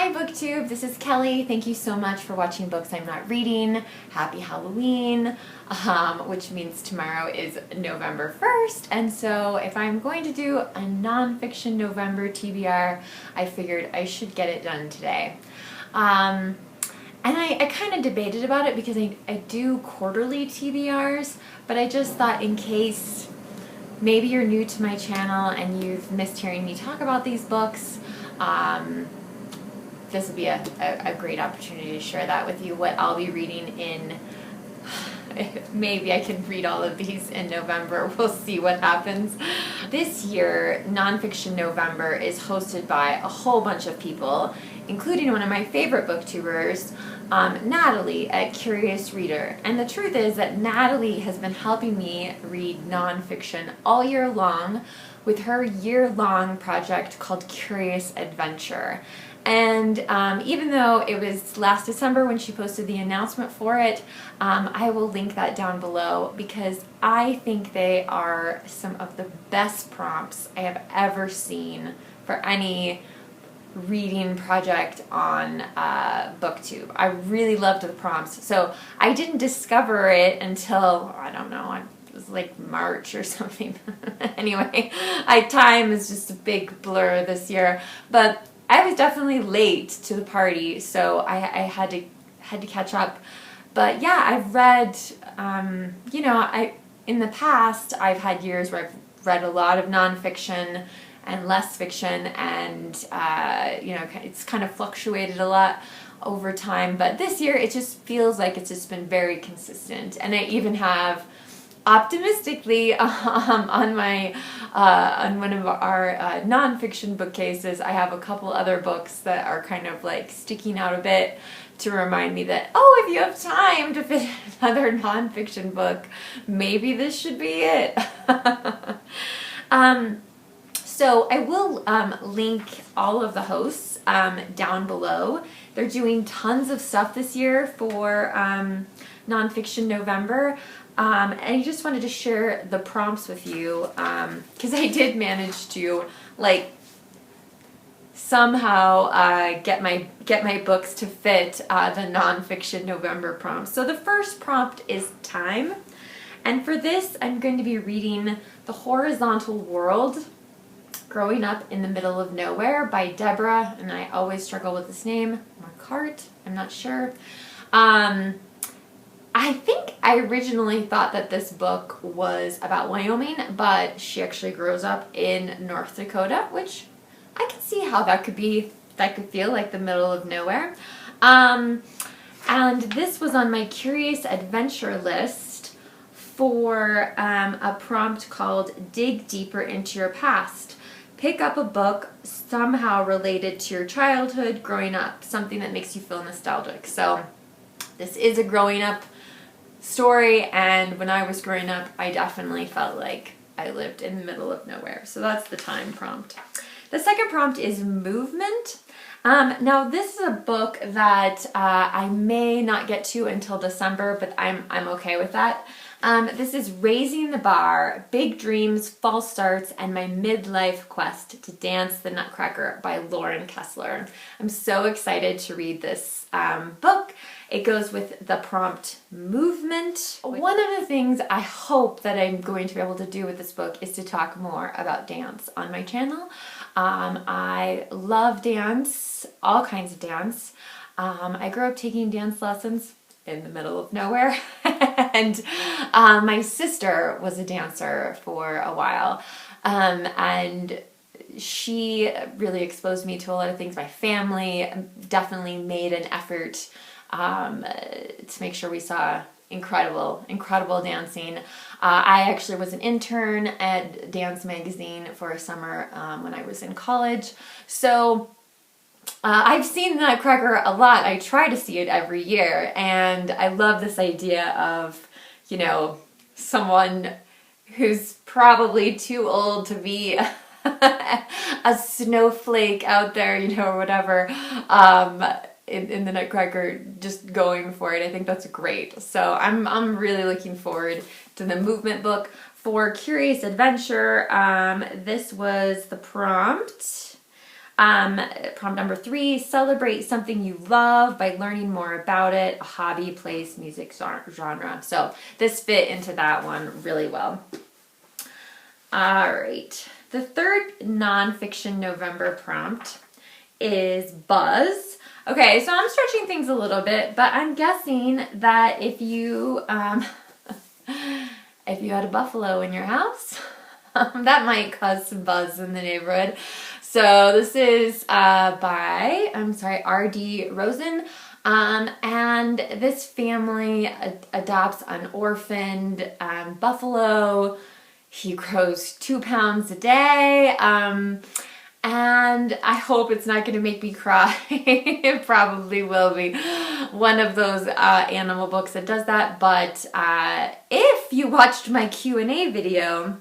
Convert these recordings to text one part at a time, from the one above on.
Hi BookTube, this is Kelly. Thank you so much for watching Books I'm Not Reading. Happy Halloween, which means tomorrow is November 1st. And so if I'm going to do a nonfiction November TBR, I figured I should get it done today. And I kind of debated about it because I do quarterly TBRs, but I just thought in case maybe you're new to my channel and you've missed hearing me talk about these books, this will be a great opportunity to share that with you, what I'll be reading in, maybe I can read all of these in November, we'll see what happens. This year, Nonfiction November is hosted by a whole bunch of people, including one of my favorite booktubers, Natalie at Curious Reader. And the truth is that Natalie has been helping me read nonfiction all year long with her year-long project called Curious Adventure. And even though it was last December when she posted the announcement for it, I will link that down below because I think they are some of the best prompts I have ever seen for any reading project on BookTube. I really loved the prompts. So I didn't discover it until, I don't know, it was like March or something. Anyway, time is just a big blur this year. But I was definitely late to the party, so I had to catch up. But yeah, I've read, in the past, I've had years where I've read a lot of nonfiction and less fiction, and it's kind of fluctuated a lot over time. But this year, it just feels like it's just been very consistent, and I even have, optimistically, on one of our nonfiction bookcases, I have a couple other books that are kind of like sticking out a bit to remind me that, oh, if you have time to fit another nonfiction book, maybe this should be it. So I will link all of the hosts down below. They're doing tons of stuff this year for Nonfiction November. And I just wanted to share the prompts with you because I did manage to somehow get my books to fit the Nonfiction November prompts. So the first prompt is time, and for this I'm going to be reading The Horizontal World, Growing Up in the Middle of Nowhere by Deborah, and I always struggle with this name, Marquardt, I'm not sure. I think I originally thought that this book was about Wyoming, but she actually grows up in North Dakota, which I can see how that could feel like the middle of nowhere. And this was on my Curious Adventure list for a prompt called Dig Deeper into Your Past. Pick up a book somehow related to your childhood, growing up, something that makes you feel nostalgic. So this is a growing up story, and when I was growing up, I definitely felt like I lived in the middle of nowhere. So that's the time prompt. The second prompt is movement. Now this is a book that I may not get to until December, but I'm okay with that. This is Raising the Bar, Big Dreams, False Starts, and My Midlife Quest to Dance the Nutcracker by Lauren Kessler. I'm so excited to read this book. It goes with the prompt movement. One of the things I hope that I'm going to be able to do with this book is to talk more about dance on my channel. I love dance, all kinds of dance. I grew up taking dance lessons in the middle of nowhere, and my sister was a dancer for a while, and she really exposed me to a lot of things. My family definitely made an effort to make sure we saw incredible dancing. I actually was an intern at Dance Magazine for a summer when I was in college. So I've seen Nutcracker a lot. I try to see it every year, and I love this idea of, someone who's probably too old to be a snowflake out there, or whatever, in the Nutcracker, just going for it. I think that's great. So I'm really looking forward to the movement book. For Curious Adventure, this was the prompt. Prompt number 3, celebrate something you love by learning more about it, a hobby, place, music, genre. So this fit into that one really well. All right. The third nonfiction November prompt is buzz. Okay, so I'm stretching things a little bit, but I'm guessing that if you if you had a buffalo in your house, that might cause some buzz in the neighborhood. So this is by, R.D. Rosen. And this family adopts an orphaned buffalo. He grows 2 pounds a day. And I hope it's not going to make me cry. It probably will be one of those animal books that does that. But if you watched my Q&A video,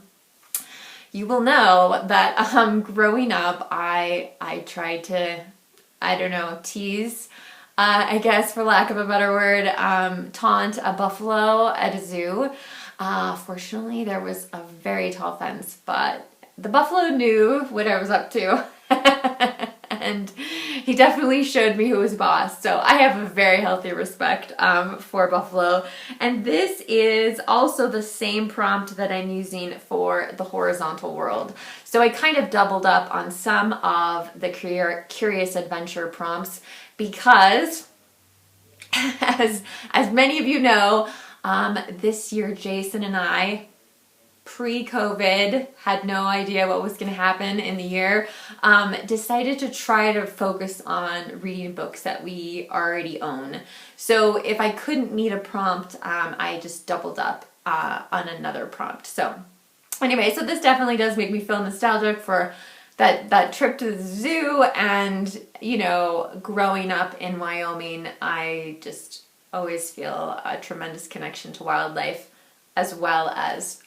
you will know that growing up, I tried to, tease, I guess for lack of a better word, taunt a buffalo at a zoo. Fortunately, there was a very tall fence, but the buffalo knew what I was up to. And he definitely showed me who was boss. So I have a very healthy respect for buffalo. And this is also the same prompt that I'm using for the horizontal world. So I kind of doubled up on some of the curious adventure prompts because, as many of you know, this year Jason and I, pre-COVID, had no idea what was going to happen in the year, decided to try to focus on reading books that we already own. So if I couldn't meet a prompt, I just doubled up on another prompt. So anyway, so this definitely does make me feel nostalgic for that trip to the zoo, and growing up in Wyoming, I just always feel a tremendous connection to wildlife, as well as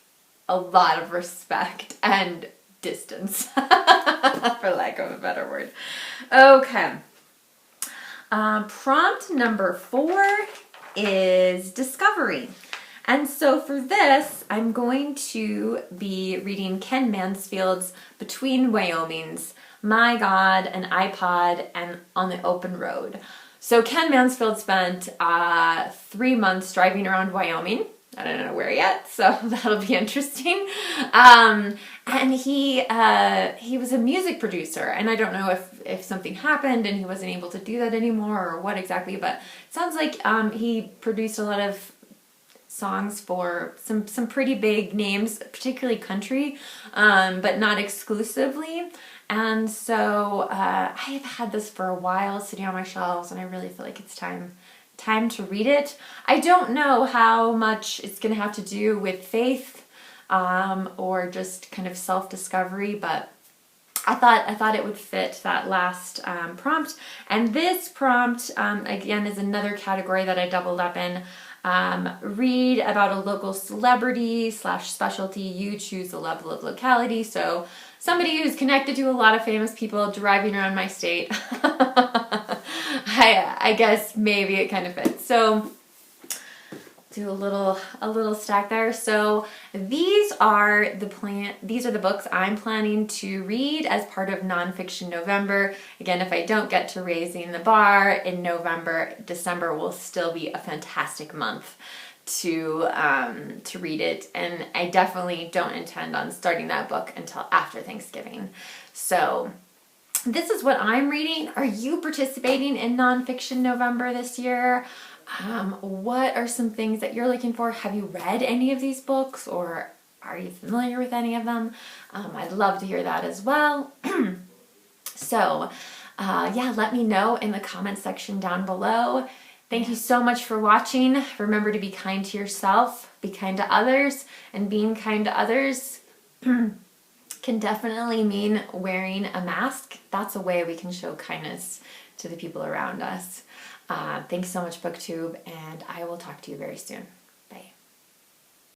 a lot of respect and distance, for lack of a better word. Okay. Prompt number 4 is discovery. And so for this, I'm going to be reading Ken Mansfield's Between Wyomings, My God, an iPod, and On the Open Road. So Ken Mansfield spent 3 months driving around Wyoming. I don't know where yet, so that'll be interesting. And he was a music producer, and I don't know if something happened and he wasn't able to do that anymore or what exactly, but it sounds like he produced a lot of songs for some pretty big names, particularly country, but not exclusively. And so I've had this for a while sitting on my shelves, and I really feel like it's time to read it. I don't know how much it's going to have to do with faith or just kind of self-discovery, but I thought it would fit that last prompt. And this prompt, again, is another category that I doubled up in. Read about a local celebrity / specialty. You choose the level of locality. So somebody who's connected to a lot of famous people driving around my state. I guess maybe it kind of fits. So do a little stack there. So these are the books I'm planning to read as part of Nonfiction November. Again, if I don't get to Raising the Bar in November, December will still be a fantastic month to read it, and I definitely don't intend on starting that book until after Thanksgiving. So this is what I'm reading. Are you participating in Nonfiction November this year? What are some things that you're looking for? Have you read any of these books, or are you familiar with any of them? I'd love to hear that as well. So, yeah, let me know in the comment section down below. Thank you so much for watching. Remember to be kind to yourself, be kind to others, and being kind to others can definitely mean wearing a mask. That's a way we can show kindness to the people around us. Thanks so much, BookTube, and I will talk to you very soon.